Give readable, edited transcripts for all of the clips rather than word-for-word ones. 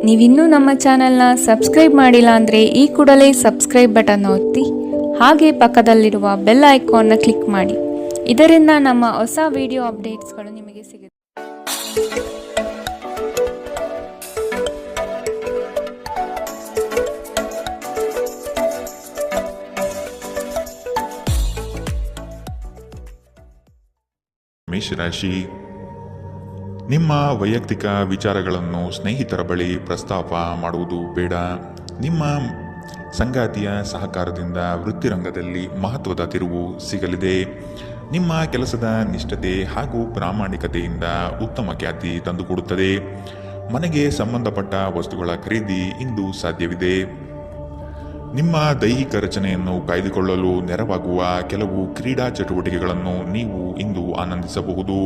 ನೀವಿನ್ನೂ ನಮ್ಮ ಚಾನೆಲ್ನ ಸಬ್ಸ್ಕ್ರೈಬ್ ಮಾಡಿಲ್ಲ ಅಂದರೆ ಈ ಕೂಡಲೇ ಸಬ್ಸ್ಕ್ರೈಬ್ ಬಟನ್ ಒತ್ತಿ ಹಾಗೆ ಪಕ್ಕದಲ್ಲಿರುವ ಬೆಲ್ ಐಕಾನ್ನ ಕ್ಲಿಕ್ ಮಾಡಿ. ಇದರಿಂದ ನಮ್ಮ ಹೊಸ ವಿಡಿಯೋ ಅಪ್ಡೇಟ್ಸ್ಗಳು ನಿಮಗೆ ಸಿಗುತ್ತೆ. ಮೇಷರಾಶಿ, ನಿಮ್ಮ ವೈಯಕ್ತಿಕ ವಿಚಾರಗಳನ್ನು ಸ್ನೇಹಿತರ ಬಳಿ ಪ್ರಸ್ತಾಪ ಮಾಡುವುದು ಬೇಡ. ನಿಮ್ಮ ಸಂಗಾತಿಯ ಸಹಕಾರದಿಂದ ವೃತ್ತಿರಂಗದಲ್ಲಿ ಮಹತ್ವದ ತಿರುವು ಸಿಗಲಿದೆ. ನಿಮ್ಮ ಕೆಲಸದ ನಿಷ್ಠತೆ ಹಾಗೂ ಪ್ರಾಮಾಣಿಕತೆಯಿಂದ ಉತ್ತಮ ಖ್ಯಾತಿ ತಂದುಕೊಡುತ್ತದೆ. ಮನೆಗೆ ಸಂಬಂಧಪಟ್ಟ ವಸ್ತುಗಳ ಖರೀದಿ ಇಂದು ಸಾಧ್ಯವಿದೆ. ನಿಮ್ಮ ದೈಹಿಕ ರಚನೆಯನ್ನು ಕಾಯ್ದುಕೊಳ್ಳಲು ನೆರವಾಗುವ ಕೆಲವು ಕ್ರೀಡಾ ಚಟುವಟಿಕೆಗಳನ್ನು ನೀವು ಇಂದು ಆನಂದಿಸಬಹುದು.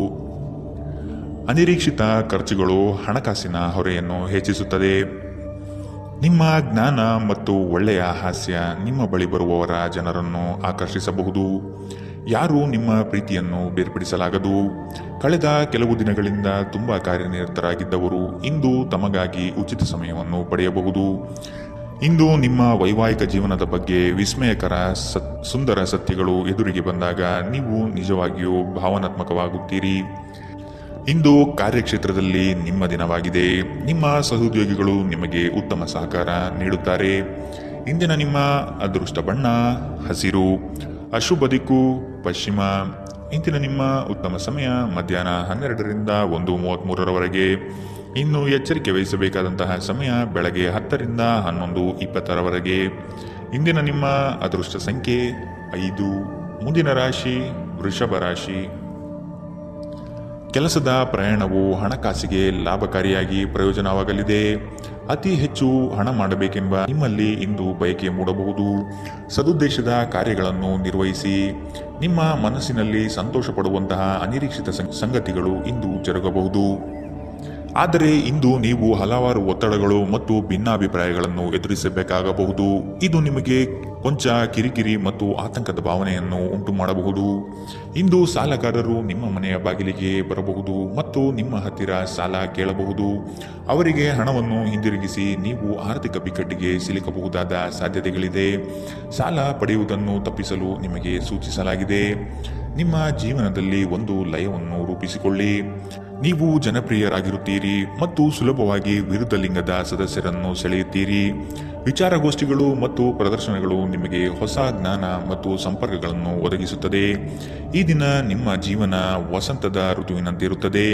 ಅನಿರೀಕ್ಷಿತ ಖರ್ಚುಗಳು ಹಣಕಾಸಿನ ಹೊರೆಯನ್ನು ಹೆಚ್ಚಿಸುತ್ತದೆ. ನಿಮ್ಮ ಜ್ಞಾನ ಮತ್ತು ಒಳ್ಳೆಯ ಹಾಸ್ಯ ನಿಮ್ಮ ಬಳಿ ಬರುವವರ ಜನರನ್ನು ಆಕರ್ಷಿಸಬಹುದು. ಯಾರೂ ನಿಮ್ಮ ಪ್ರೀತಿಯನ್ನು ಬೇರ್ಪಡಿಸಲಾಗದು. ಕಳೆದ ಕೆಲವು ದಿನಗಳಿಂದ ತುಂಬ ಕಾರ್ಯನಿರತರಾಗಿದ್ದವರು ಇಂದು ತಮಗಾಗಿ ಉಚಿತ ಸಮಯವನ್ನು ಪಡೆಯಬಹುದು. ಇಂದು ನಿಮ್ಮ ವೈವಾಹಿಕ ಜೀವನದ ಬಗ್ಗೆ ವಿಸ್ಮಯಕರ ಸುಂದರ ಸತ್ಯಗಳು ಎದುರಿಗೆ ಬಂದಾಗ ನೀವು ನಿಜವಾಗಿಯೂ ಭಾವನಾತ್ಮಕವಾಗುತ್ತೀರಿ. ಇಂದು ಕಾರ್ಯಕ್ಷೇತ್ರದಲ್ಲಿ ನಿಮ್ಮ ದಿನವಾಗಿದೆ. ನಿಮ್ಮ ಸಹೋದ್ಯೋಗಿಗಳು ನಿಮಗೆ ಉತ್ತಮ ಸಹಕಾರ ನೀಡುತ್ತಾರೆ. ಇಂದಿನ ನಿಮ್ಮ ಅದೃಷ್ಟ ಬಣ್ಣ ಹಸಿರು, ಅಶುಭ ದಿಕ್ಕು ಪಶ್ಚಿಮ. ಇಂದಿನ ನಿಮ್ಮ ಉತ್ತಮ ಸಮಯ ಮಧ್ಯಾಹ್ನ 12ರಿಂದ 1:33ರವರೆಗೆ. ಇನ್ನು ಎಚ್ಚರಿಕೆ ವಹಿಸಬೇಕಾದಂತಹ ಸಮಯ ಬೆಳಗ್ಗೆ 10ರಿಂದ 11:20ರವರೆಗೆ. ಇಂದಿನ ನಿಮ್ಮ ಅದೃಷ್ಟ ಸಂಖ್ಯೆ 5. ಮುಂದಿನ ರಾಶಿ ವೃಷಭ ರಾಶಿ. ಕೆಲಸದ ಪ್ರಯಾಣವು ಹಣಕಾಸಿಗೆ ಲಾಭಕಾರಿಯಾಗಿ ಪ್ರಯೋಜನವಾಗಲಿದೆ. ಅತಿ ಹೆಚ್ಚು ಹಣ ಮಾಡಬೇಕೆಂಬ ನಿಮ್ಮಲ್ಲಿ ಇಂದು ಬಯಕೆ ಮೂಡಬಹುದು. ಸದುದ್ದೇಶದ ಕಾರ್ಯಗಳನ್ನು ನಿರ್ವಹಿಸಿ. ನಿಮ್ಮ ಮನಸ್ಸಿನಲ್ಲಿ ಸಂತೋಷ ಪಡುವಂತಹ ಅನಿರೀಕ್ಷಿತ ಸಂಗತಿಗಳು ಇಂದು ಜರುಗಬಹುದು. ಆದರೆ ಇಂದು ನೀವು ಹಲವಾರು ಒತ್ತಡಗಳು ಮತ್ತು ಭಿನ್ನಾಭಿಪ್ರಾಯಗಳನ್ನು ಎದುರಿಸಬೇಕಾಗಬಹುದು. ಇದು ನಿಮಗೆ ಕೊಂಚ ಕಿರಿಕಿರಿ ಮತ್ತು ಆತಂಕದ ಭಾವನೆಯನ್ನು ಉಂಟು ಮಾಡಬಹುದು. ಇಂದು ಸಾಲಗಾರರು ನಿಮ್ಮ ಮನೆಯ ಬಾಗಿಲಿಗೆ ಬರಬಹುದು ಮತ್ತು ನಿಮ್ಮ ಹತ್ತಿರ ಸಾಲ ಕೇಳಬಹುದು. ಅವರಿಗೆ ಹಣವನ್ನು ಹಿಂದಿರುಗಿಸಿ ನೀವು ಆರ್ಥಿಕ ಬಿಕ್ಕಟ್ಟಿಗೆ ಸಿಲುಕಬಹುದಾದ ಸಾಧ್ಯತೆಗಳಿದೆ. ಸಾಲ ಪಡೆಯುವುದನ್ನು ತಪ್ಪಿಸಲು ನಿಮಗೆ ಸೂಚಿಸಲಾಗಿದೆ. ನಿಮ್ಮ ಜೀವನದಲ್ಲಿ ಒಂದು ಲಯವನ್ನು ರೂಪಿಸಿಕೊಳ್ಳಿ. ನೀವು ಜನಪ್ರಿಯರಾಗಿರುತ್ತೀರಿ ಮತ್ತು ಸುಲಭವಾಗಿ ವಿರುದ್ಧ ಲಿಂಗದ ಸದಸ್ಯರನ್ನು ಸೆಳೆಯುತ್ತೀರಿ. ವಿಚಾರಗೋಷ್ಠಿಗಳು ಮತ್ತು ಪ್ರದರ್ಶನಗಳು ನಿಮಗೆ ಹೊಸ ಜ್ಞಾನ ಮತ್ತು ಸಂಪರ್ಕಗಳನ್ನು ಒದಗಿಸುತ್ತದೆ. ಈ ದಿನ ನಿಮ್ಮ ಜೀವನ ವಸಂತದ ಋತುವಿನಂತಿರುತ್ತದೆ.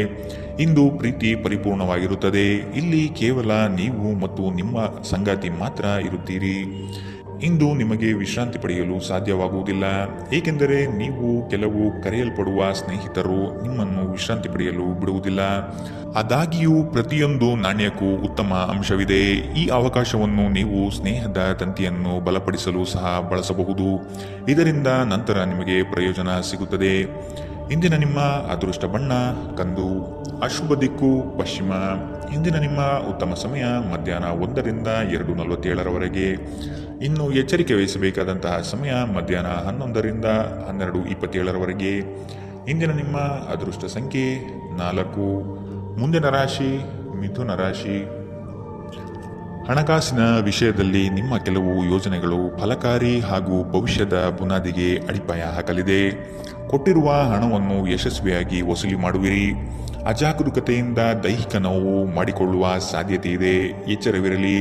ಇಂದು ಪ್ರೀತಿ ಪರಿಪೂರ್ಣವಾಗಿರುತ್ತದೆ. ಇಲ್ಲಿ ಕೇವಲ ನೀವು ಮತ್ತು ನಿಮ್ಮ ಸಂಗಾತಿ ಮಾತ್ರ ಇರುತ್ತೀರಿ. ಇಂದು ನಿಮಗೆ ವಿಶ್ರಾಂತಿ ಪಡೆಯಲು ಸಾಧ್ಯವಾಗುವುದಿಲ್ಲ, ಏಕೆಂದರೆ ನೀವು ಕೆಲವು ಕರೆಯಲ್ಪಡುವ ಸ್ನೇಹಿತರು ನಿಮ್ಮನ್ನು ವಿಶ್ರಾಂತಿ ಪಡೆಯಲು ಬಿಡುವುದಿಲ್ಲ. ಆದಾಗ್ಯೂ ಪ್ರತಿಯೊಂದು ನಾಣ್ಯಕ್ಕೂ ಉತ್ತಮ ಅಂಶವಿದೆ. ಈ ಅವಕಾಶವನ್ನು ನೀವು ಸ್ನೇಹದ ತಂತಿಯನ್ನು ಬಲಪಡಿಸಲು ಸಹ ಬಳಸಬಹುದು. ಇದರಿಂದ ನಂತರ ನಿಮಗೆ ಪ್ರಯೋಜನ ಸಿಗುತ್ತದೆ. ಇಂದಿನ ನಿಮ್ಮ ಅದೃಷ್ಟ ಬಣ್ಣ ಕಂದು, ಅಶುಭ ದಿಕ್ಕು ಪಶ್ಚಿಮ. ಇಂದಿನ ನಿಮ್ಮ ಉತ್ತಮ ಸಮಯ ಮಧ್ಯಾಹ್ನ 1ರಿಂದ 2:47ರವರೆಗೆ. ಇನ್ನು ಎಚ್ಚರಿಕೆ ವಹಿಸಬೇಕಾದಂತಹ ಸಮಯ ಮಧ್ಯಾಹ್ನ 11ರಿಂದ 12:27ರವರೆಗೆ. ಇಂದಿನ ನಿಮ್ಮ ಅದೃಷ್ಟ ಸಂಖ್ಯೆ 4. ಮುಂದಿನ ರಾಶಿ ಮಿಥುನ ರಾಶಿ. ಹಣಕಾಸಿನ ವಿಷಯದಲ್ಲಿ ನಿಮ್ಮ ಕೆಲವು ಯೋಜನೆಗಳು ಫಲಕಾರಿ ಹಾಗೂ ಭವಿಷ್ಯದ ಬುನಾದಿಗೆ ಅಡಿಪಾಯ ಹಾಕಲಿದೆ. ಕೊಟ್ಟಿರುವ ಹಣವನ್ನು ಯಶಸ್ವಿಯಾಗಿ ವಸೂಲಿ ಮಾಡುವಿರಿ. ಅಜಾಗರೂಕತೆಯಿಂದ ದೈಹಿಕ ನೋವು ಮಾಡಿಕೊಳ್ಳುವ ಸಾಧ್ಯತೆ ಇದೆ. ಎಚ್ಚರವಿರಲಿ.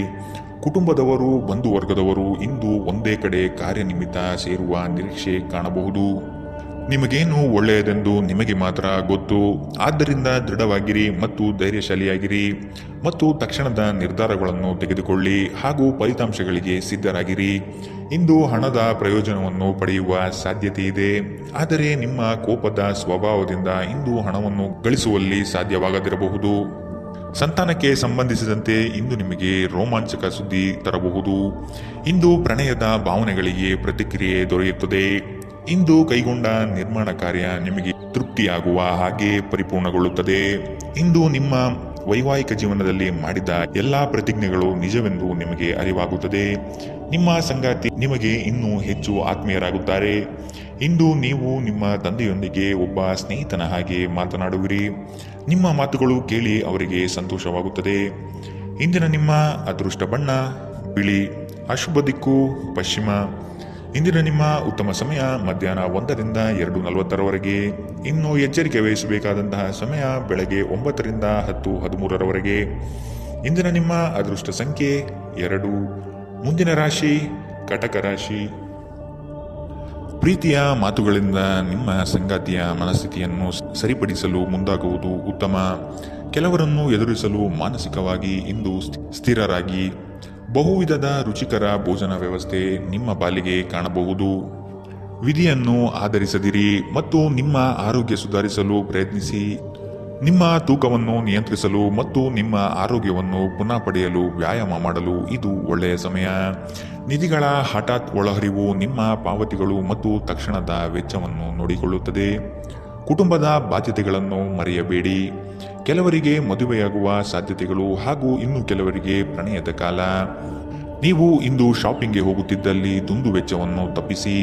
ಕುಟುಂಬದವರು ಬಂಧು ವರ್ಗದವರು ಇಂದು ಒಂದೇ ಕಡೆ ಕಾರ್ಯನಿಮಿತ್ತ ಸೇರುವ ನಿರೀಕ್ಷೆ ಕಾಣಬಹುದು. ನಿಮಗೇನು ಒಳ್ಳೆಯದೆಂದು ನಿಮಗೆ ಮಾತ್ರ ಗೊತ್ತು. ಆದ್ದರಿಂದ ದೃಢವಾಗಿರಿ ಮತ್ತು ಧೈರ್ಯಶಾಲಿಯಾಗಿರಿ ಮತ್ತು ತಕ್ಷಣದ ನಿರ್ಧಾರಗಳನ್ನು ತೆಗೆದುಕೊಳ್ಳಿ ಹಾಗೂ ಫಲಿತಾಂಶಗಳಿಗೆ ಸಿದ್ಧರಾಗಿರಿ. ಇಂದು ಹಣದ ಪ್ರಯೋಜನವನ್ನು ಪಡೆಯುವ ಸಾಧ್ಯತೆ ಇದೆ. ಆದರೆ ನಿಮ್ಮ ಕೋಪದ ಸ್ವಭಾವದಿಂದ ಇಂದು ಹಣವನ್ನು ಗಳಿಸುವಲ್ಲಿ ಸಾಧ್ಯವಾಗದಿರಬಹುದು. ಸಂತಾನಕ್ಕೆ ಸಂಬಂಧಿಸಿದಂತೆ ಇಂದು ನಿಮಗೆ ರೋಮಾಂಚಕ ಸುದ್ದಿ ತರಬಹುದು. ಇಂದು ಪ್ರಣಯದ ಭಾವನೆಗಳಿಗೆ ಪ್ರತಿಕ್ರಿಯೆ ದೊರೆಯುತ್ತದೆ. ಇಂದು ಕೈಗೊಂಡ ನಿರ್ಮಾಣ ಕಾರ್ಯ ನಿಮಗೆ ತೃಪ್ತಿಯಾಗುವ ಹಾಗೆ ಪರಿಪೂರ್ಣಗೊಳ್ಳುತ್ತದೆ. ಇಂದು ನಿಮ್ಮ ವೈವಾಹಿಕ ಜೀವನದಲ್ಲಿ ಮಾಡಿದ ಎಲ್ಲಾ ಪ್ರತಿಜ್ಞೆಗಳು ನಿಜವೆಂದು ನಿಮಗೆ ಅರಿವಾಗುತ್ತದೆ. ನಿಮ್ಮ ಸಂಗಾತಿ ನಿಮಗೆ ಇನ್ನೂ ಹೆಚ್ಚು ಆತ್ಮೀಯರಾಗುತ್ತಾರೆ. ಇಂದು ನೀವು ನಿಮ್ಮ ತಂದೆಯೊಂದಿಗೆ ಒಬ್ಬ ಸ್ನೇಹಿತನ ಹಾಗೆ ಮಾತನಾಡುವಿರಿ. ನಿಮ್ಮ ಮಾತುಗಳು ಕೇಳಿ ಅವರಿಗೆ ಸಂತೋಷವಾಗುತ್ತದೆ. ಇಂದಿನ ನಿಮ್ಮ ಅದೃಷ್ಟ ಬಣ್ಣ ಬಿಳಿ. ಅಶುಭ ದಿಕ್ಕು ಪಶ್ಚಿಮ. ಇಂದಿನ ನಿಮ್ಮ ಉತ್ತಮ ಸಮಯ ಮಧ್ಯಾಹ್ನ 1ರಿಂದ 2:40ರವರೆಗೆ. ಇನ್ನು ಎಚ್ಚರಿಕೆ ವಹಿಸಬೇಕಾದಂತಹ ಸಮಯ ಬೆಳಗ್ಗೆ 9ರಿಂದ 10:13ರವರೆಗೆ. ಇಂದಿನ ನಿಮ್ಮ ಅದೃಷ್ಟ ಸಂಖ್ಯೆ 2. ಮುಂದಿನ ರಾಶಿ ಕಟಕ ರಾಶಿ. ಪ್ರೀತಿಯ ಮಾತುಗಳಿಂದ ನಿಮ್ಮ ಸಂಗಾತಿಯ ಮನಸ್ಥಿತಿಯನ್ನು ಸರಿಪಡಿಸಲು ಮುಂದಾಗುವುದು ಉತ್ತಮ. ಕೆಲವರನ್ನು ಎದುರಿಸಲು ಮಾನಸಿಕವಾಗಿ ಇಂದು ಸ್ಥಿರರಾಗಿ. ಬಹುವಿಧದ ರುಚಿಕರ ಭೋಜನ ವ್ಯವಸ್ಥೆ ನಿಮ್ಮ ಪಾಲಿಗೆ ಕಾಣಬಹುದು. ವಿಧಿಯನ್ನು ಆಧರಿಸದಿರಿ ಮತ್ತು ನಿಮ್ಮ ಆರೋಗ್ಯ ಸುಧಾರಿಸಲು ಪ್ರಯತ್ನಿಸಿ. ನಿಮ್ಮ ತೂಕವನ್ನು ನಿಯಂತ್ರಿಸಲು ಮತ್ತು ನಿಮ್ಮ ಆರೋಗ್ಯವನ್ನು ಪುನಃ ಪಡೆಯಲು ವ್ಯಾಯಾಮ ಮಾಡಲು ಇದು ಒಳ್ಳೆಯ ಸಮಯ. ನಿಧಿಗಳ ಹಠಾತ್ ಒಳಹರಿವು ನಿಮ್ಮ ಪಾವತಿಗಳು ಮತ್ತು ತಕ್ಷಣದ ವೆಚ್ಚವನ್ನು ನೋಡಿಕೊಳ್ಳುತ್ತದೆ. ಕುಟುಂಬದ ಬಾಧ್ಯತೆಗಳನ್ನು ಮರೆಯಬೇಡಿ. ಕೆಲವರಿಗೆ ಮದುವೆಯಾಗುವ ಸಾಧ್ಯತೆಗಳು ಹಾಗೂ ಇನ್ನು ಕೆಲವರಿಗೆ ಪ್ರಣಯದ ಕಾಲ. ನೀವು ಇಂದು ಶಾಪಿಂಗ್ಗೆ ಹೋಗುತ್ತಿದ್ದಲ್ಲಿ ದುಂದು ವೆಚ್ಚವನ್ನು ತಪ್ಪಿಸಿ.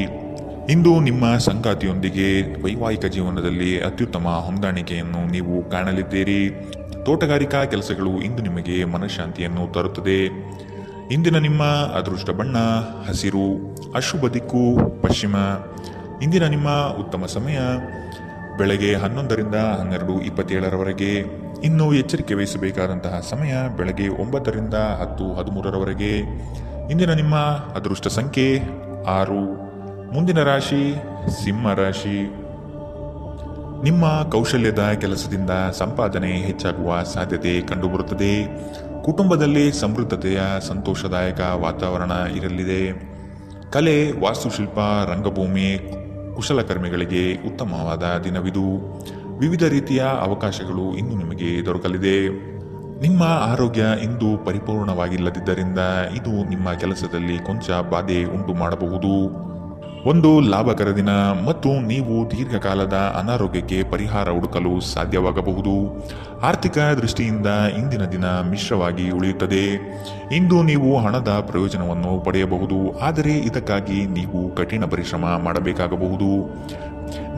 ಇಂದು ನಿಮ್ಮ ಸಂಗಾತಿಯೊಂದಿಗೆ ವೈವಾಹಿಕ ಜೀವನದಲ್ಲಿ ಅತ್ಯುತ್ತಮ ಹೊಂದಾಣಿಕೆಯನ್ನು ನೀವು ಕಾಣಲಿದ್ದೀರಿ. ತೋಟಗಾರಿಕಾ ಕೆಲಸಗಳು ಇಂದು ನಿಮಗೆ ಮನಃಶಾಂತಿಯನ್ನು ತರುತ್ತದೆ. ಇಂದಿನ ನಿಮ್ಮ ಅದೃಷ್ಟ ಬಣ್ಣ ಹಸಿರು. ಅಶುಭ ದಿಕ್ಕು ಪಶ್ಚಿಮ. ಇಂದಿನ ನಿಮ್ಮ ಉತ್ತಮ ಸಮಯ ಬೆಳಗ್ಗೆ 11ರಿಂದ 12:27ರವರೆಗೆ. ಇನ್ನು ಎಚ್ಚರಿಕೆ ವಹಿಸಬೇಕಾದಂತಹ ಸಮಯ ಬೆಳಗ್ಗೆ 9ರಿಂದ 10:13ರವರೆಗೆ. ಇಂದಿನ ನಿಮ್ಮ ಅದೃಷ್ಟ ಸಂಖ್ಯೆ 6. ಮುಂದಿನ ರಾಶಿ ಸಿಂಹ ರಾಶಿ. ನಿಮ್ಮ ಕೌಶಲ್ಯದ ಕೆಲಸದಿಂದ ಸಂಪಾದನೆ ಹೆಚ್ಚಾಗುವ ಸಾಧ್ಯತೆ ಕಂಡುಬರುತ್ತದೆ. ಕುಟುಂಬದಲ್ಲಿ ಸಮೃದ್ಧತೆಯ ಸಂತೋಷದಾಯಕ ವಾತಾವರಣ ಇರಲಿದೆ. ಕಲೆ, ವಾಸ್ತುಶಿಲ್ಪ, ರಂಗಭೂಮಿ, ಕುಶಲಕರ್ಮಿಗಳಿಗೆ ಉತ್ತಮವಾದ ದಿನವಿದು. ವಿವಿಧ ರೀತಿಯ ಅವಕಾಶಗಳು ಇಂದು ನಿಮಗೆ ದೊರಕಲಿದೆ. ನಿಮ್ಮ ಆರೋಗ್ಯ ಇಂದು ಪರಿಪೂರ್ಣವಾಗಿಲ್ಲದಿದ್ದರಿಂದ ಇದು ನಿಮ್ಮ ಕೆಲಸದಲ್ಲಿ ಕೊಂಚ ಬಾಧೆ ಉಂಟು ಮಾಡಬಹುದು. ಒಂದು ಲಾಭಕರ ದಿನ ಮತ್ತು ನೀವು ದೀರ್ಘಕಾಲದ ಅನಾರೋಗ್ಯಕ್ಕೆ ಪರಿಹಾರ ಹುಡುಕಲು ಸಾಧ್ಯವಾಗಬಹುದು. ಆರ್ಥಿಕ ದೃಷ್ಟಿಯಿಂದ ಇಂದಿನ ದಿನ ಮಿಶ್ರವಾಗಿ ಉಳಿಯುತ್ತದೆ. ಇಂದು ನೀವು ಹಣದ ಪ್ರಯೋಜನವನ್ನು ಪಡೆಯಬಹುದು, ಆದರೆ ಇದಕ್ಕಾಗಿ ನೀವು ಕಠಿಣ ಪರಿಶ್ರಮ ಮಾಡಬೇಕಾಗಬಹುದು.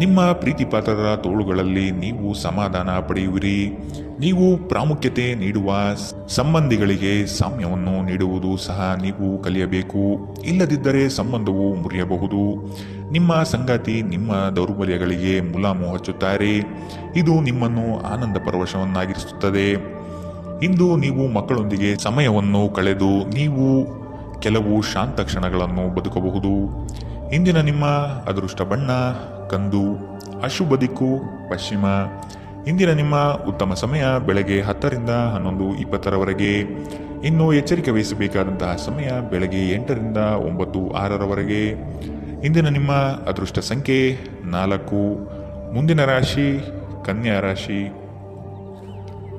ನಿಮ್ಮ ಪ್ರೀತಿಪಾತ್ರರ ತೋಳುಗಳಲ್ಲಿ ನೀವು ಸಮಾಧಾನ ಪಡೆಯುವಿರಿ. ನೀವು ಪ್ರಾಮುಖ್ಯತೆ ನೀಡುವ ಸಂಬಂಧಿಗಳಿಗೆ ಸಾಮ್ಯವನ್ನು ನೀಡುವುದು ಸಹ ನೀವು ಕಲಿಯಬೇಕು. ಇಲ್ಲದಿದ್ದರೆ ಸಂಬಂಧವು ಮುರಿಯಬಹುದು. ನಿಮ್ಮ ಸಂಗಾತಿ ನಿಮ್ಮ ದೌರ್ಬಲ್ಯಗಳಿಗೆ ಮುಲಾಮು ಹಚ್ಚುತ್ತಾರೆ. ಇದು ನಿಮ್ಮನ್ನು ಆನಂದ ಪರವಶವನ್ನಾಗಿರಿಸುತ್ತದೆ. ಇಂದು ನೀವು ಮಕ್ಕಳೊಂದಿಗೆ ಸಮಯವನ್ನು ಕಳೆದು ನೀವು ಕೆಲವು ಶಾಂತ ಕ್ಷಣಗಳನ್ನು ಬದುಕಬಹುದು. ಇಂದಿನ ನಿಮ್ಮ ಅದೃಷ್ಟ ಬಣ್ಣ ಕಂದು. ಅಶುಭ ದಿಕ್ಕು ಪಶ್ಚಿಮ. ಇಂದಿನ ನಿಮ್ಮ ಉತ್ತಮ ಸಮಯ ಬೆಳಗ್ಗೆ 10ರಿಂದ 11:20ರವರೆಗೆ. ಇನ್ನು ಎಚ್ಚರಿಕೆ ವಹಿಸಬೇಕಾದಂತಹ ಸಮಯ ಬೆಳಗ್ಗೆ 8ರಿಂದ 9:06ರವರೆಗೆ. ಇಂದಿನ ನಿಮ್ಮ ಅದೃಷ್ಟ ಸಂಖ್ಯೆ 4. ಮುಂದಿನ ರಾಶಿ ಕನ್ಯಾ ರಾಶಿ.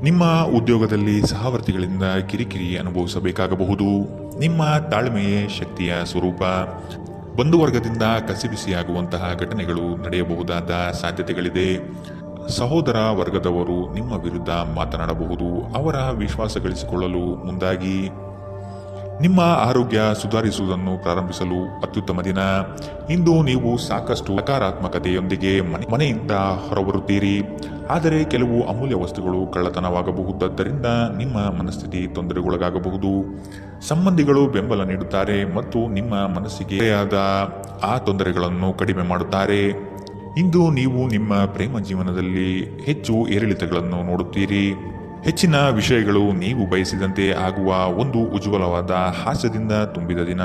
ನಿಮ್ಮ ಉದ್ಯೋಗದಲ್ಲಿ ಸಹವರ್ತಿಗಳಿಂದ ಕಿರಿಕಿರಿ ಅನುಭವಿಸಬೇಕಾಗಬಹುದು. ನಿಮ್ಮ ತಾಳ್ಮೆಯೇ ಶಕ್ತಿಯ ಸ್ವರೂಪ. ಬಂಧುವರ್ಗದಿಂದ ಕಸಿಬಿಸಿಯಾಗುವಂತಹ ಘಟನೆಗಳು ನಡೆಯಬಹುದಾದ ಸಾಧ್ಯತೆಗಳಿದೆ. ಸಹೋದರ ವರ್ಗದವರು ನಿಮ್ಮ ವಿರುದ್ಧ ಮಾತನಾಡಬಹುದು. ಅವರ ವಿಶ್ವಾಸ ಗಳಿಸಿಕೊಳ್ಳಲು ಮುಂದಾಗಿ. ನಿಮ್ಮ ಆರೋಗ್ಯ ಸುಧಾರಿಸುವುದನ್ನು ಪ್ರಾರಂಭಿಸಲು ಅತ್ಯುತ್ತಮ ದಿನ. ಇಂದು ನೀವು ಸಾಕಷ್ಟು ಸಕಾರಾತ್ಮಕತೆಯೊಂದಿಗೆ ಮನೆಯಿಂದ ಹೊರಬರುತ್ತೀರಿ. ಆದರೆ ಕೆಲವು ಅಮೂಲ್ಯ ವಸ್ತುಗಳು ಕಳ್ಳತನವಾಗಬಹುದಾದ್ದರಿಂದ ನಿಮ್ಮ ಮನಸ್ಥಿತಿ ತೊಂದರೆಗೊಳಗಾಗಬಹುದು. ಸಂಬಂಧಿಗಳು ಬೆಂಬಲ ನೀಡುತ್ತಾರೆ ಮತ್ತು ನಿಮ್ಮ ಮನಸ್ಸಿಗೆ ಆದ ಆ ತೊಂದರೆಗಳನ್ನು ಕಡಿಮೆ ಮಾಡುತ್ತಾರೆ. ಇಂದು ನೀವು ನಿಮ್ಮ ಪ್ರೇಮ ಜೀವನದಲ್ಲಿ ಹೆಚ್ಚು ಏರಿಳಿತಗಳನ್ನು ನೋಡುತ್ತೀರಿ. ಹೆಚ್ಚಿನ ವಿಷಯಗಳು ನೀವು ಬಯಸಿದಂತೆ ಆಗುವ ಒಂದು ಉಜ್ವಲವಾದ ಹಾಸ್ಯದಿಂದ ತುಂಬಿದ ದಿನ.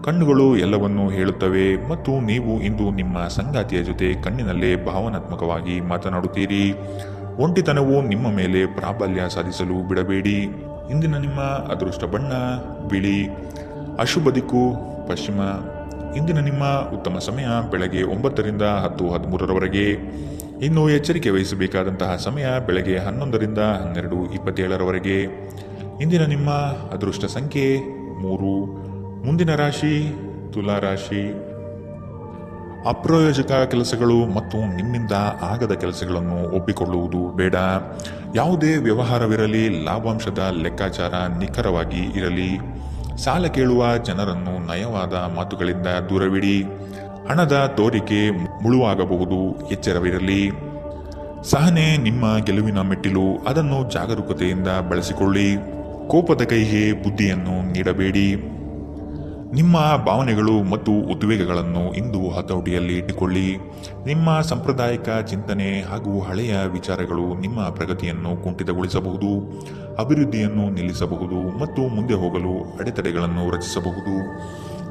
ಕಣ್ಣುಗಳು ಎಲ್ಲವನ್ನೂ ಹೇಳುತ್ತವೆ ಮತ್ತು ನೀವು ಇಂದು ನಿಮ್ಮ ಸಂಗಾತಿಯ ಜೊತೆ ಕಣ್ಣಿನಲ್ಲೇ ಭಾವನಾತ್ಮಕವಾಗಿ ಮಾತನಾಡುತ್ತೀರಿ. ಒಂಟಿತನವು ನಿಮ್ಮ ಮೇಲೆ ಪ್ರಾಬಲ್ಯ ಸಾಧಿಸಲು ಬಿಡಬೇಡಿ. ಇಂದಿನ ನಿಮ್ಮ ಅದೃಷ್ಟ ಬಣ್ಣ ಬಿಳಿ. ಅಶುಭ ದಿಕ್ಕು ಪಶ್ಚಿಮ. ಇಂದಿನ ನಿಮ್ಮ ಉತ್ತಮ ಸಮಯ ಬೆಳಗ್ಗೆ 9ರಿಂದ 10:13ರವರೆಗೆ. ಇನ್ನು ಎಚ್ಚರಿಕೆ ವಹಿಸಬೇಕಾದಂತಹ ಸಮಯ ಬೆಳಗ್ಗೆ 11ರಿಂದ 12:27ರವರೆಗೆ. ಇಂದಿನ ನಿಮ್ಮ ಅದೃಷ್ಟ ಸಂಖ್ಯೆ 3. ಮುಂದಿನ ರಾಶಿ ತುಲಾ ರಾಶಿ. ಅಪ್ರಯೋಜಕ ಕೆಲಸಗಳು ಮತ್ತು ನಿಮ್ಮಿಂದ ಆಗದ ಕೆಲಸಗಳನ್ನು ಒಪ್ಪಿಕೊಳ್ಳುವುದು ಬೇಡ. ಯಾವುದೇ ವ್ಯವಹಾರವಿರಲಿ, ಲಾಭಾಂಶದ ಲೆಕ್ಕಾಚಾರ ನಿಖರವಾಗಿ ಇರಲಿ. ಸಾಲ ಕೇಳುವ ಜನರನ್ನು ನಯವಾದ ಮಾತುಗಳಿಂದ ದೂರವಿಡಿ. ಹಣದ ತೋರಿಕೆ ಮುಳುವಾಗಬಹುದು, ಎಚ್ಚರವಿರಲಿ. ಸಹನೆ ನಿಮ್ಮ ಗೆಲುವಿನ ಮೆಟ್ಟಿಲು, ಅದನ್ನು ಜಾಗರೂಕತೆಯಿಂದ ಬಳಸಿಕೊಳ್ಳಿ. ಕೋಪದ ಕೈಗೆ ಬುದ್ಧಿಯನ್ನು ನೀಡಬೇಡಿ. ನಿಮ್ಮ ಭಾವನೆಗಳು ಮತ್ತು ಉದ್ವೇಗಗಳನ್ನು ಇಂದು ಹತೋಟಿಯಲ್ಲಿ ಇಟ್ಟುಕೊಳ್ಳಿ. ನಿಮ್ಮ ಸಾಂಪ್ರದಾಯಿಕ ಚಿಂತನೆ ಹಾಗೂ ಹಳೆಯ ವಿಚಾರಗಳು ನಿಮ್ಮ ಪ್ರಗತಿಯನ್ನು ಕುಂಠಿತಗೊಳಿಸಬಹುದು, ಅಭಿವೃದ್ಧಿಯನ್ನು ನಿಲ್ಲಿಸಬಹುದು ಮತ್ತು ಮುಂದೆ ಹೋಗಲು ಅಡೆತಡೆಗಳನ್ನು ರಚಿಸಬಹುದು.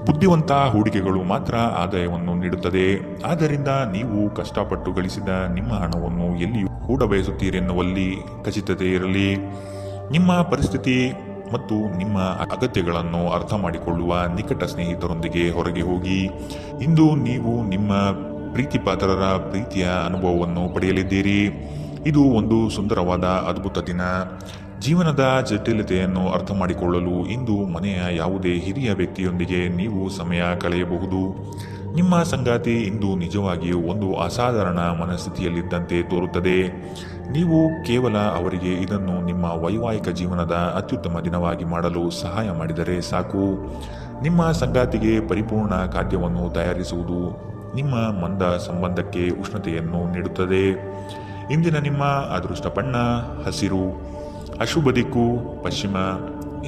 ಬುದ್ಧಿವಂತ ಹೂಡಿಕೆಗಳು ಮಾತ್ರ ಆದಾಯವನ್ನು ನೀಡುತ್ತದೆ. ಆದ್ದರಿಂದ ನೀವು ಕಷ್ಟಪಟ್ಟು ಗಳಿಸಿದ ನಿಮ್ಮ ಹಣವನ್ನು ಎಲ್ಲಿಯೂ ಹೂಡಬಯಸುತ್ತೀರೆನ್ನುವಲ್ಲಿ ಖಚಿತತೆ ಇರಲಿ. ನಿಮ್ಮ ಪರಿಸ್ಥಿತಿ ಮತ್ತು ನಿಮ್ಮ ಅಗತ್ಯಗಳನ್ನು ಅರ್ಥ ಮಾಡಿಕೊಳ್ಳುವ ನಿಕಟ ಸ್ನೇಹಿತರೊಂದಿಗೆ ಹೊರಗೆ ಹೋಗಿ. ಇಂದು ನೀವು ನಿಮ್ಮ ಪ್ರೀತಿಪಾತ್ರರ ಪ್ರೀತಿಯ ಅನುಭವವನ್ನು ಪಡೆಯಲಿದ್ದೀರಿ. ಇದು ಒಂದು ಸುಂದರವಾದ ಅದ್ಭುತ ದಿನ. ಜೀವನದ ಜಟಿಲತೆಯನ್ನು ಅರ್ಥ ಮಾಡಿಕೊಳ್ಳಲು ಇಂದು ಮನೆಯ ಯಾವುದೇ ಹಿರಿಯ ವ್ಯಕ್ತಿಯೊಂದಿಗೆ ನೀವು ಸಮಯ ಕಳೆಯಬಹುದು. ನಿಮ್ಮ ಸಂಗಾತಿ ಇಂದು ನಿಜವಾಗಿಯೂ ಒಂದು ಅಸಾಧಾರಣ ಮನಸ್ಥಿತಿಯಲ್ಲಿದ್ದಂತೆ ತೋರುತ್ತದೆ. ನೀವು ಕೇವಲ ಅವರಿಗೆ ಇದನ್ನು ನಿಮ್ಮ ವೈವಾಹಿಕ ಜೀವನದ ಅತ್ಯುತ್ತಮ ದಿನವಾಗಿ ಮಾಡಲು ಸಹಾಯ ಮಾಡಿದರೆ ಸಾಕು. ನಿಮ್ಮ ಸಂಗಾತಿಗೆ ಪರಿಪೂರ್ಣ ಖಾದ್ಯವನ್ನು ತಯಾರಿಸುವುದು ನಿಮ್ಮ ಮಂದ ಸಂಬಂಧಕ್ಕೆ ಉಷ್ಣತೆಯನ್ನು ನೀಡುತ್ತದೆ. ಇಂದಿನ ನಿಮ್ಮ ಅದೃಷ್ಟ ಬಣ್ಣ ಹಸಿರು, ಅಶುಭ ದಿಕ್ಕು ಪಶ್ಚಿಮ.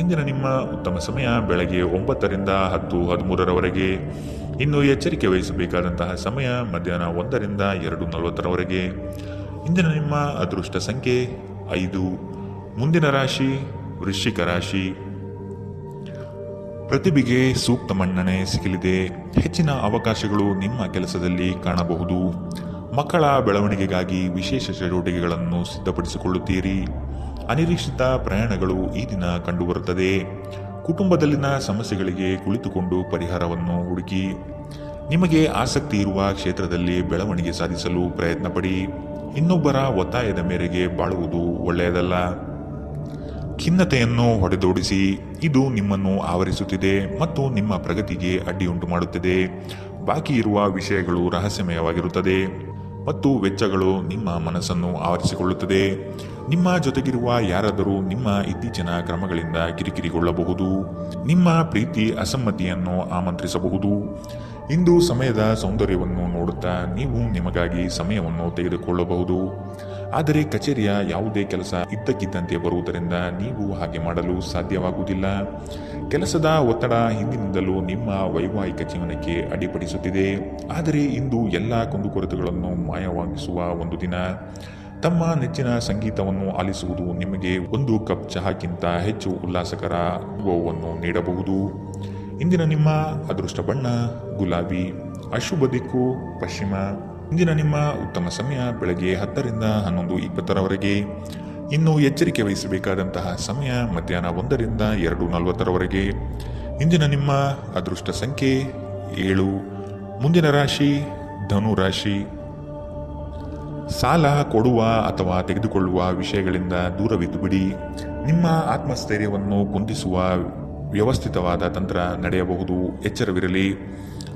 ಇಂದಿನ ನಿಮ್ಮ ಉತ್ತಮ ಸಮಯ ಬೆಳಗ್ಗೆ 9ರಿಂದ 10:13ರವರೆಗೆ. ಇನ್ನು ಎಚ್ಚರಿಕೆ ವಹಿಸಬೇಕಾದಂತಹ ಸಮಯ ಮಧ್ಯಾಹ್ನ 1ರಿಂದ 2:40ರವರೆಗೆ. ಇಂದಿನ ನಿಮ್ಮ ಅದೃಷ್ಟ ಸಂಖ್ಯೆ 5. ಮುಂದಿನ ರಾಶಿ ವೃಶ್ಚಿಕ ರಾಶಿ. ಪ್ರತಿಭೆಗೆ ಸೂಕ್ತ ಮನ್ನಣೆ ಸಿಗಲಿದೆ. ಹೆಚ್ಚಿನ ಅವಕಾಶಗಳು ನಿಮ್ಮ ಕೆಲಸದಲ್ಲಿ ಕಾಣಬಹುದು. ಮಕ್ಕಳ ಬೆಳವಣಿಗೆಗಾಗಿ ವಿಶೇಷ ಚಟುವಟಿಕೆಗಳನ್ನು ಸಿದ್ಧಪಡಿಸಿಕೊಳ್ಳುತ್ತೀರಿ. ಅನಿರೀಕ್ಷಿತ ಪ್ರಯಾಣಗಳು ಈ ದಿನ ಕಂಡುಬರುತ್ತದೆ. ಕುಟುಂಬದಲ್ಲಿನ ಸಮಸ್ಯೆಗಳಿಗೆ ಕುಳಿತುಕೊಂಡು ಪರಿಹಾರವನ್ನು ಹುಡುಕಿ. ನಿಮಗೆ ಆಸಕ್ತಿ ಇರುವ ಕ್ಷೇತ್ರದಲ್ಲಿ ಬೆಳವಣಿಗೆ ಸಾಧಿಸಲು ಪ್ರಯತ್ನಪಡಿ. ಇನ್ನೊಬ್ಬರ ಒತ್ತಾಯದ ಮೇರೆಗೆ ಬಾಳುವುದು ಒಳ್ಳೆಯದಲ್ಲ. ಖಿನ್ನತೆಯನ್ನು ಹೊಡೆದೋಡಿಸಿ. ಇದು ನಿಮ್ಮನ್ನು ಆವರಿಸುತ್ತಿದೆ ಮತ್ತು ನಿಮ್ಮ ಪ್ರಗತಿಗೆ ಅಡ್ಡಿಯುಂಟು ಮಾಡುತ್ತದೆ. ಬಾಕಿ ಇರುವ ವಿಷಯಗಳು ರಹಸ್ಯಮಯವಾಗಿರುತ್ತದೆ ಮತ್ತು ವೆಚ್ಚಗಳು ನಿಮ್ಮ ಮನಸ್ಸನ್ನು ಆವರಿಸಿಕೊಳ್ಳುತ್ತದೆ. ನಿಮ್ಮ ಜೊತೆಗಿರುವ ಯಾರಾದರೂ ನಿಮ್ಮ ಇತ್ತೀಚಿನ ಕ್ರಮಗಳಿಂದ ಕಿರಿಕಿರಿಗೊಳ್ಳಬಹುದು. ನಿಮ್ಮ ಪ್ರೀತಿ ಅಸಮ್ಮತಿಯನ್ನು ಆಮಂತ್ರಿಸಬಹುದು. ಇಂದು ಸಮಯದ ಸೌಂದರ್ಯವನ್ನು ನೋಡುತ್ತಾ ನೀವು ನಿಮಗಾಗಿ ಸಮಯವನ್ನು ತೆಗೆದುಕೊಳ್ಳಬಹುದು. ಆದರೆ ಕಚೇರಿಯ ಯಾವುದೇ ಕೆಲಸ ಇದ್ದಕ್ಕಿದ್ದಂತೆ ಬರುವುದರಿಂದ ನೀವು ಹಾಗೆ ಮಾಡಲು ಸಾಧ್ಯವಾಗುವುದಿಲ್ಲ. ಕೆಲಸದ ಒತ್ತಡ ಹಿಂದಿನಿಂದಲೂ ನಿಮ್ಮ ವೈವಾಹಿಕ ಜೀವನಕ್ಕೆ ಅಡ್ಡಿಪಡಿಸುತ್ತಿದೆ. ಆದರೆ ಇಂದು ಎಲ್ಲ ಕುಂದುಕೊರತೆಗಳನ್ನು ಮಾಯವಾಗಿಸುವ ಒಂದು ದಿನ. ತಮ್ಮ ನೆಚ್ಚಿನ ಸಂಗೀತವನ್ನು ಆಲಿಸುವುದು ನಿಮಗೆ ಒಂದು ಕಪ್ ಚಹಾಕ್ಕಿಂತ ಹೆಚ್ಚು ಉಲ್ಲಾಸಕರ ಅನುಭವವನ್ನು ನೀಡಬಹುದು. ಇಂದಿನ ನಿಮ್ಮ ಅದೃಷ್ಟ ಬಣ್ಣ ಗುಲಾಬಿ, ಅಶುಭ ದಿಕ್ಕು ಪಶ್ಚಿಮ. ಇಂದಿನ ನಿಮ್ಮ ಉತ್ತಮ ಸಮಯ ಬೆಳಗ್ಗೆ 10ರಿಂದ 11:20ರವರೆಗೆ. ಇನ್ನು ಎಚ್ಚರಿಕೆ ವಹಿಸಬೇಕಾದಂತಹ ಸಮಯ ಮಧ್ಯಾಹ್ನ 1ರಿಂದ 2:40ರವರೆಗೆ. ಇಂದಿನ ನಿಮ್ಮ ಅದೃಷ್ಟ ಸಂಖ್ಯೆ 7. ಮುಂದಿನ ರಾಶಿ ಧನು ರಾಶಿ. ಸಾಲ ಕೊಡುವ ಅಥವಾ ತೆಗೆದುಕೊಳ್ಳುವ ವಿಷಯಗಳಿಂದ ದೂರವಿದ್ದು ಬಿಡಿ. ನಿಮ್ಮ ಆತ್ಮಸ್ಥೈರ್ಯವನ್ನು ಕುಂದಿಸುವ ವ್ಯವಸ್ಥಿತವಾದ ತಂತ್ರ ನಡೆಯಬಹುದು. ಎಚ್ಚರವಿರಲಿ.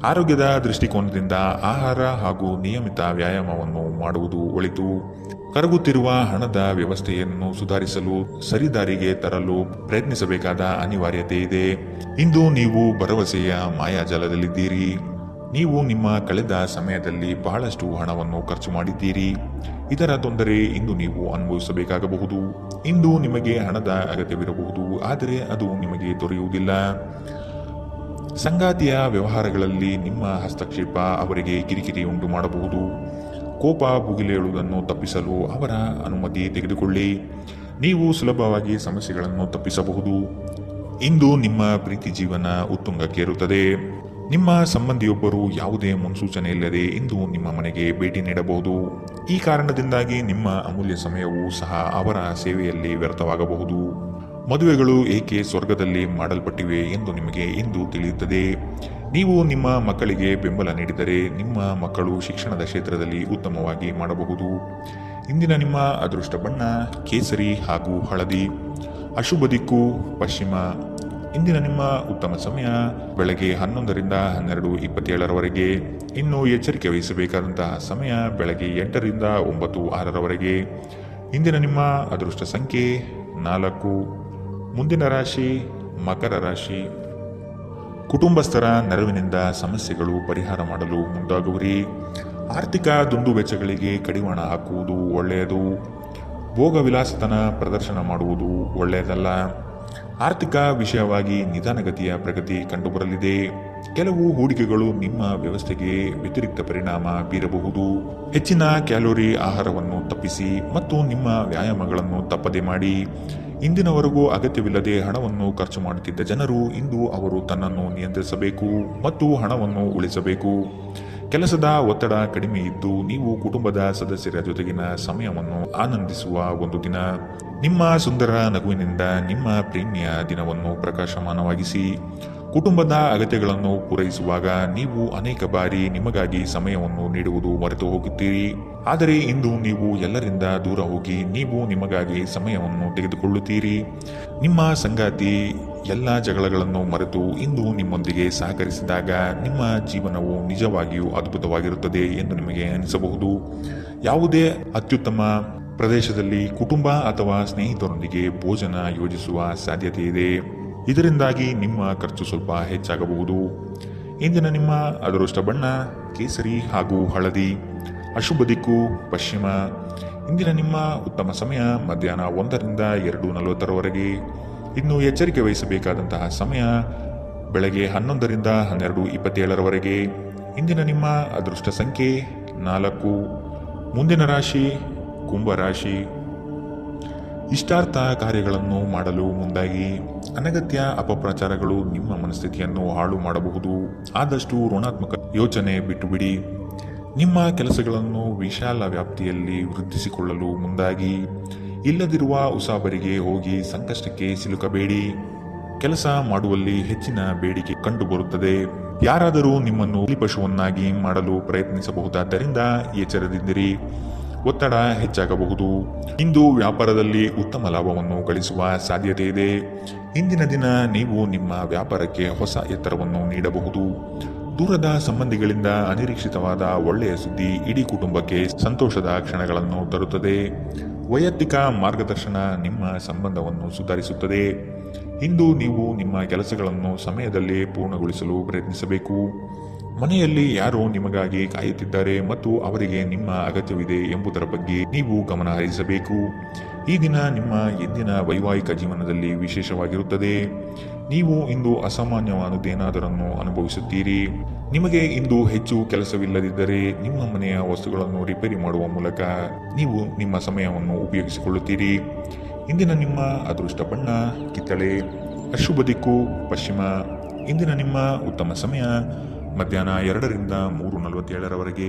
ಆರೋಗ್ಯದ ದೃಷ್ಟಿಕೋನದಿಂದ ಆಹಾರ ಹಾಗೂ ನಿಯಮಿತ ವ್ಯಾಯಾಮವನ್ನು ಮಾಡುವುದು ಒಳಿತು. ಕರಗುತ್ತಿರುವ ಹಣದ ವ್ಯವಸ್ಥೆಯನ್ನು ಸುಧಾರಿಸಲು ಸರಿದಾರಿಗೆ ತರಲು ಪ್ರಯತ್ನಿಸಬೇಕಾದ ಅನಿವಾರ್ಯತೆ ಇದೆ. ಇಂದು ನೀವು ಭರವಸೆಯ ಮಾಯಾಜಾಲದಲ್ಲಿದ್ದೀರಿ. ನೀವು ನಿಮ್ಮ ಕಳೆದ ಸಮಯದಲ್ಲಿ ಬಹಳಷ್ಟು ಹಣವನ್ನು ಖರ್ಚು ಮಾಡಿದ್ದೀರಿ. ಇದರ ತೊಂದರೆ ಇಂದು ನೀವು ಅನುಭವಿಸಬೇಕಾಗಬಹುದು. ಇಂದು ನಿಮಗೆ ಹಣದ ಅಗತ್ಯವಿರಬಹುದು, ಆದರೆ ಅದು ನಿಮಗೆ ದೊರೆಯುವುದಿಲ್ಲ. ಸಂಗಾತಿಯ ವ್ಯವಹಾರಗಳಲ್ಲಿ ನಿಮ್ಮ ಹಸ್ತಕ್ಷೇಪ ಅವರಿಗೆ ಕಿರಿಕಿರಿ ಉಂಟು ಮಾಡಬಹುದು. ಕೋಪ ಭುಗಿಲೇಳುವುದನ್ನು ತಪ್ಪಿಸಲು ಅವರ ಅನುಮತಿ ತೆಗೆದುಕೊಳ್ಳಿ. ನೀವು ಸುಲಭವಾಗಿ ಸಮಸ್ಯೆಗಳನ್ನು ತಪ್ಪಿಸಬಹುದು. ಇಂದು ನಿಮ್ಮ ಪ್ರೀತಿ ಜೀವನ ಉತ್ತುಂಗಕ್ಕೇರುತ್ತದೆ. ನಿಮ್ಮ ಸಂಬಂಧಿಯೊಬ್ಬರು ಯಾವುದೇ ಮುನ್ಸೂಚನೆ ಇಲ್ಲದೆ ಇಂದು ನಿಮ್ಮ ಮನೆಗೆ ಭೇಟಿ ನೀಡಬಹುದು. ಈ ಕಾರಣದಿಂದಾಗಿ ನಿಮ್ಮ ಅಮೂಲ್ಯ ಸಮಯವೂ ಸಹ ಅವರ ಸೇವೆಯಲ್ಲಿ ವ್ಯರ್ಥವಾಗಬಹುದು. ಮದುವೆಗಳು ಏಕೆ ಸ್ವರ್ಗದಲ್ಲಿ ಮಾಡಲ್ಪಟ್ಟಿವೆ ಎಂದು ನಿಮಗೆ ಇಂದು ತಿಳಿಯುತ್ತದೆ. ನೀವು ನಿಮ್ಮ ಮಕ್ಕಳಿಗೆ ಬೆಂಬಲ ನೀಡಿದರೆ ನಿಮ್ಮ ಮಕ್ಕಳು ಶಿಕ್ಷಣದ ಕ್ಷೇತ್ರದಲ್ಲಿ ಉತ್ತಮವಾಗಿ ಮಾಡಬಹುದು. ಇಂದಿನ ನಿಮ್ಮ ಅದೃಷ್ಟ ಬಣ್ಣ ಕೇಸರಿ ಹಾಗೂ ಹಳದಿ, ಅಶುಭ ದಿಕ್ಕು ಪಶ್ಚಿಮ. ಇಂದಿನ ನಿಮ್ಮ ಉತ್ತಮ ಸಮಯ ಬೆಳಗ್ಗೆ 11ರಿಂದ 12:27ರವರೆಗೆ. ಇನ್ನು ಎಚ್ಚರಿಕೆ ವಹಿಸಬೇಕಾದಂತಹ ಸಮಯ ಬೆಳಗ್ಗೆ 8ರಿಂದ 9:06ರವರೆಗೆ. ಇಂದಿನ ನಿಮ್ಮ ಅದೃಷ್ಟ ಸಂಖ್ಯೆ 4. ಮುಂದಿನ ರಾಶಿ ಮಕರ ರಾಶಿ. ಕುಟುಂಬಸ್ಥರ ನೆರವಿನಿಂದ ಸಮಸ್ಯೆಗಳು ಪರಿಹಾರ ಮಾಡಲು ಮುಂದಾಗುವಿರಿ. ಆರ್ಥಿಕ ದುಂದುವೆಚ್ಚಗಳಿಗೆ ಕಡಿವಾಣ ಹಾಕುವುದು ಒಳ್ಳೆಯದು. ಭೋಗ ವಿಲಾಸತನ ಪ್ರದರ್ಶನ ಮಾಡುವುದು ಒಳ್ಳೆಯದಲ್ಲ. ಆರ್ಥಿಕ ವಿಷಯವಾಗಿ ನಿಧಾನಗತಿಯ ಪ್ರಗತಿ ಕಂಡುಬರಲಿದೆ. ಕೆಲವು ಹೂಡಿಕೆಗಳು ನಿಮ್ಮ ವ್ಯವಸ್ಥೆಗೆ ವ್ಯತಿರಿಕ್ತ ಪರಿಣಾಮ ಬೀರಬಹುದು. ಹೆಚ್ಚಿನ ಕ್ಯಾಲೋರಿ ಆಹಾರವನ್ನು ತಪ್ಪಿಸಿ ಮತ್ತು ನಿಮ್ಮ ವ್ಯಾಯಾಮಗಳನ್ನು ತಪ್ಪದೆ ಮಾಡಿ. ಇಂದಿನವರೆಗೂ ಅಗತ್ಯವಿಲ್ಲದೆ ಹಣವನ್ನು ಖರ್ಚು ಮಾಡುತ್ತಿದ್ದ ಜನರು ಇಂದು ಅವರು ತನ್ನನ್ನು ನಿಯಂತ್ರಿಸಬೇಕು ಮತ್ತು ಹಣವನ್ನು ಉಳಿಸಬೇಕು. ಕೆಲಸದ ಒತ್ತಡ ಕಡಿಮೆ ಇದ್ದು ನೀವು ಕುಟುಂಬದ ಸದಸ್ಯರ ಜೊತೆಗಿನ ಸಮಯವನ್ನು ಆನಂದಿಸುವ ಒಂದು ದಿನ. ನಿಮ್ಮ ಸುಂದರ ನಗುವಿನಿಂದ ನಿಮ್ಮ ಪ್ರೇಮಿಯ ದಿನವನ್ನು ಪ್ರಕಾಶಮಾನವಾಗಿಸಿ. ಕುಟುಂಬದ ಅಗತ್ಯಗಳನ್ನು ಪೂರೈಸುವಾಗ ನೀವು ಅನೇಕ ಬಾರಿ ನಿಮಗಾಗಿ ಸಮಯವನ್ನು ನೀಡುವುದು ಮರೆತು ಹೋಗುತ್ತೀರಿ. ಆದರೆ ಇಂದು ನೀವು ಎಲ್ಲರಿಂದ ದೂರ ಹೋಗಿ ನೀವು ನಿಮಗಾಗಿ ಸಮಯವನ್ನು ತೆಗೆದುಕೊಳ್ಳುತ್ತೀರಿ. ನಿಮ್ಮ ಸಂಗಾತಿ ಎಲ್ಲ ಜಗಳಗಳನ್ನು ಮರೆತು ಇಂದು ನಿಮ್ಮೊಂದಿಗೆ ಸಹಕರಿಸಿದಾಗ ನಿಮ್ಮ ಜೀವನವು ನಿಜವಾಗಿಯೂ ಅದ್ಭುತವಾಗಿರುತ್ತದೆ ಎಂದು ನಿಮಗೆ ಅನಿಸಬಹುದು. ಯಾವುದೇ ಅತ್ಯುತ್ತಮ ಪ್ರದೇಶದಲ್ಲಿ ಕುಟುಂಬ ಅಥವಾ ಸ್ನೇಹಿತರೊಂದಿಗೆ ಭೋಜನ ಯೋಜಿಸುವ ಸಾಧ್ಯತೆ ಇದೆ. ಇದರಿಂದಾಗಿ ನಿಮ್ಮ ಖರ್ಚು ಸ್ವಲ್ಪ ಹೆಚ್ಚಾಗಬಹುದು. ಇಂದಿನ ನಿಮ್ಮ ಅದೃಷ್ಟ ಬಣ್ಣ ಕೇಸರಿ ಹಾಗೂ ಹಳದಿ. ಅಶುಭ ದಿಕ್ಕು ಪಶ್ಚಿಮ. ಇಂದಿನ ನಿಮ್ಮ ಉತ್ತಮ ಸಮಯ ಮಧ್ಯಾಹ್ನ 1ರಿಂದ 2:40 ಇನ್ನು ಎಚ್ಚರಿಕೆ ವಹಿಸಬೇಕಾದಂತಹ ಸಮಯ ಬೆಳಗ್ಗೆ 11ರಿಂದ 12:27 ಇಂದಿನ ನಿಮ್ಮ ಅದೃಷ್ಟ ಸಂಖ್ಯೆ 4. ಮುಂದಿನ ರಾಶಿ ಕುಂಭರಾಶಿ. ಇಷ್ಟಾರ್ಥ ಕಾರ್ಯಗಳನ್ನು ಮಾಡಲು ಮುಂದಾಗಿ. ಅನಗತ್ಯ ಅಪಪ್ರಚಾರಗಳು ನಿಮ್ಮ ಮನಸ್ಥಿತಿಯನ್ನು ಹಾಳು ಮಾಡಬಹುದು. ಆದಷ್ಟು ಋಣಾತ್ಮಕ ಯೋಚನೆ ಬಿಟ್ಟುಬಿಡಿ. ನಿಮ್ಮ ಕೆಲಸಗಳನ್ನು ವಿಶಾಲ ವ್ಯಾಪ್ತಿಯಲ್ಲಿ ವೃದ್ಧಿಸಿಕೊಳ್ಳಲು ಮುಂದಾಗಿ. ಇಲ್ಲದಿರುವ ಉಸಾಬರಿಗೆ ಹೋಗಿ ಸಂಕಷ್ಟಕ್ಕೆ ಸಿಲುಕಬೇಡಿ. ಕೆಲಸ ಮಾಡುವಲ್ಲಿ ಹೆಚ್ಚಿನ ಬೇಡಿಕೆ ಕಂಡುಬರುತ್ತದೆ. ಯಾರಾದರೂ ನಿಮ್ಮನ್ನು ಬಲಿಪಶುವನ್ನಾಗಿ ಮಾಡಲು ಪ್ರಯತ್ನಿಸಬಹುದಾದ್ದರಿಂದ ಎಚ್ಚರದಿಂದಿರಿ. ಒತ್ತಡ ಹೆಚ್ಚಾಗಬಹುದು. ಇಂದು ವ್ಯಾಪಾರದಲ್ಲಿ ಉತ್ತಮ ಲಾಭವನ್ನು ಗಳಿಸುವ ಸಾಧ್ಯತೆ ಇದೆ. ಇಂದಿನ ದಿನ ನೀವು ನಿಮ್ಮ ವ್ಯಾಪಾರಕ್ಕೆ ಹೊಸ ಎತ್ತರವನ್ನು ನೀಡಬಹುದು. ದೂರದ ಸಂಬಂಧಿಗಳಿಂದ ಅನಿರೀಕ್ಷಿತವಾದ ಒಳ್ಳೆಯ ಸುದ್ದಿ ಇಡೀ ಕುಟುಂಬಕ್ಕೆ ಸಂತೋಷದ ಕ್ಷಣಗಳನ್ನು ತರುತ್ತದೆ. ವೈಯಕ್ತಿಕ ಮಾರ್ಗದರ್ಶನ ನಿಮ್ಮ ಸಂಬಂಧವನ್ನು ಸುಧಾರಿಸುತ್ತದೆ. ಇಂದು ನೀವು ನಿಮ್ಮ ಕೆಲಸಗಳನ್ನು ಸಮಯದಲ್ಲಿ ಪೂರ್ಣಗೊಳಿಸಲು ಪ್ರಯತ್ನಿಸಬೇಕು. ಮನೆಯಲ್ಲಿ ಯಾರೋ ನಿಮಗಾಗಿ ಕಾಯುತ್ತಿದ್ದಾರೆ ಮತ್ತು ಅವರಿಗೆ ನಿಮ್ಮ ಅಗತ್ಯವಿದೆ ಎಂಬುದರ ಬಗ್ಗೆ ನೀವು ಗಮನ ಹರಿಸಬೇಕು. ಈ ದಿನ ನಿಮ್ಮ ಎಂದಿನ ವೈವಾಹಿಕ ಜೀವನದಲ್ಲಿ ವಿಶೇಷವಾಗಿರುತ್ತದೆ. ನೀವು ಇಂದು ಅಸಾಮಾನ್ಯವಾದದ್ದೇನಾದರನ್ನು ಅನುಭವಿಸುತ್ತೀರಿ. ನಿಮಗೆ ಇಂದು ಹೆಚ್ಚು ಕೆಲಸವಿಲ್ಲದಿದ್ದರೆ ನಿಮ್ಮ ಮನೆಯ ವಸ್ತುಗಳನ್ನು ರಿಪೇರಿ ಮಾಡುವ ಮೂಲಕ ನೀವು ನಿಮ್ಮ ಸಮಯವನ್ನು ಉಪಯೋಗಿಸಿಕೊಳ್ಳುತ್ತೀರಿ. ಇಂದಿನ ನಿಮ್ಮ ಅದೃಷ್ಟ ಬಣ್ಣ ಕಿತ್ತಳೆ. ಅಶುಭ ದಿಕ್ಕು ಪಶ್ಚಿಮ. ಇಂದಿನ ನಿಮ್ಮ ಉತ್ತಮ ಸಮಯ ಮಧ್ಯಾಹ್ನ 2ರಿಂದ 3:47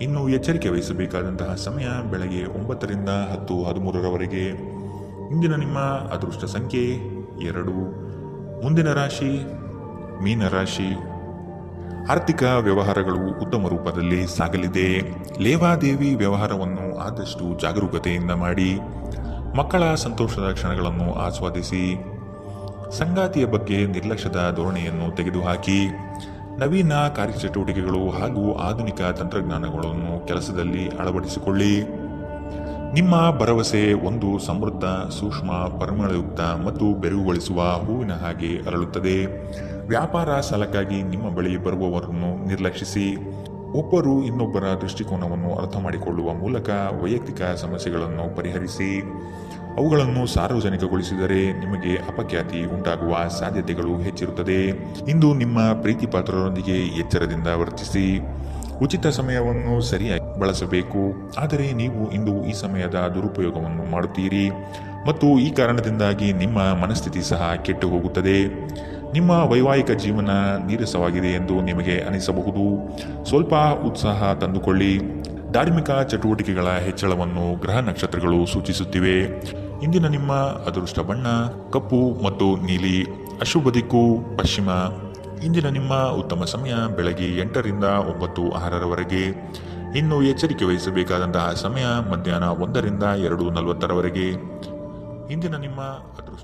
ಇನ್ನು ಎಚ್ಚರಿಕೆ ವಹಿಸಬೇಕಾದಂತಹ ಸಮಯ ಬೆಳಗ್ಗೆ 9ರಿಂದ 10:13 ಇಂದಿನ ನಿಮ್ಮ ಅದೃಷ್ಟ ಸಂಖ್ಯೆ 2. ಮುಂದಿನ ರಾಶಿ ಮೀನರಾಶಿ. ಆರ್ಥಿಕ ವ್ಯವಹಾರಗಳು ಉತ್ತಮ ರೂಪದಲ್ಲಿ ಸಾಗಲಿದೆ. ಲೇವಾದೇವಿ ವ್ಯವಹಾರವನ್ನು ಆದಷ್ಟು ಜಾಗರೂಕತೆಯಿಂದ ಮಾಡಿ. ಮಕ್ಕಳ ಸಂತೋಷದ ಕ್ಷಣಗಳನ್ನು ಆಸ್ವಾದಿಸಿ. ಸಂಗಾತಿಯ ಬಗ್ಗೆ ನಿರ್ಲಕ್ಷ್ಯದ ಧೋರಣೆಯನ್ನು ತೆಗೆದುಹಾಕಿ. ನವೀನ ಕಾರ್ಯಚಟುವಟಿಕೆಗಳು ಹಾಗೂ ಆಧುನಿಕ ತಂತ್ರಜ್ಞಾನಗಳನ್ನು ಕೆಲಸದಲ್ಲಿ ಅಳವಡಿಸಿಕೊಳ್ಳಿ. ನಿಮ್ಮ ಭರವಸೆ ಒಂದು ಸಮೃದ್ಧ, ಸೂಕ್ಷ್ಮ, ಪರಿಮಳಯುಕ್ತ ಮತ್ತು ಬೆರಗುಗೊಳಿಸುವ ಹೂವಿನ ಹಾಗೆ ಅರಳುತ್ತದೆ. ವ್ಯಾಪಾರ ಸಾಲಕ್ಕಾಗಿ ನಿಮ್ಮ ಬಳಿ ಬರುವವರನ್ನು ನಿರ್ಲಕ್ಷಿಸಿ. ಒಬ್ಬರು ಇನ್ನೊಬ್ಬರ ದೃಷ್ಟಿಕೋನವನ್ನು ಅರ್ಥ ಮಾಡಿಕೊಳ್ಳುವ ಮೂಲಕ ವೈಯಕ್ತಿಕ ಸಮಸ್ಯೆಗಳನ್ನು ಪರಿಹರಿಸಿ. ಅವುಗಳನ್ನು ಸಾರ್ವಜನಿಕಗೊಳಿಸಿದರೆ ನಿಮಗೆ ಅಪಖ್ಯಾತಿ ಉಂಟಾಗುವ ಸಾಧ್ಯತೆಗಳು ಹೆಚ್ಚಿರುತ್ತದೆ. ಇಂದು ನಿಮ್ಮ ಪ್ರೀತಿ ಪಾತ್ರರೊಂದಿಗೆ ಎಚ್ಚರದಿಂದ ವರ್ತಿಸಿ. ಉಚಿತ ಸಮಯವನ್ನು ಸರಿಯಾಗಿ ಬಳಸಬೇಕು. ಆದರೆ ನೀವು ಇಂದು ಈ ಸಮಯದ ದುರುಪಯೋಗವನ್ನು ಮಾಡುತ್ತೀರಿ ಮತ್ತು ಈ ಕಾರಣದಿಂದಾಗಿ ನಿಮ್ಮ ಮನಸ್ಥಿತಿ ಸಹ ಕೆಟ್ಟು ಹೋಗುತ್ತದೆ. ನಿಮ್ಮ ವೈವಾಹಿಕ ಜೀವನ ನೀರಸವಾಗಿದೆ ಎಂದು ನಿಮಗೆ ಅನಿಸಬಹುದು. ಸ್ವಲ್ಪ ಉತ್ಸಾಹ ತಂದುಕೊಳ್ಳಿ. ಧಾರ್ಮಿಕ ಚಟುವಟಿಕೆಗಳ ಹೆಚ್ಚಳವನ್ನು ಗ್ರಹ ನಕ್ಷತ್ರಗಳು ಸೂಚಿಸುತ್ತಿವೆ. ಇಂದಿನ ನಿಮ್ಮ ಅದೃಷ್ಟ ಬಣ್ಣ ಕಪ್ಪು ಮತ್ತು ನೀಲಿ. ಅಶುಭ ದಿಕ್ಕು ಪಶ್ಚಿಮ. ಇಂದಿನ ನಿಮ್ಮ ಉತ್ತಮ ಸಮಯ ಬೆಳಗ್ಗೆ 8ರಿಂದ 9:06 ಇನ್ನು ಎಚ್ಚರಿಕೆ ವಹಿಸಬೇಕಾದಂತಹ ಸಮಯ ಮಧ್ಯಾಹ್ನ 1ರಿಂದ 2:40 ಇಂದಿನ ನಿಮ್ಮ ಅದೃಷ್ಟ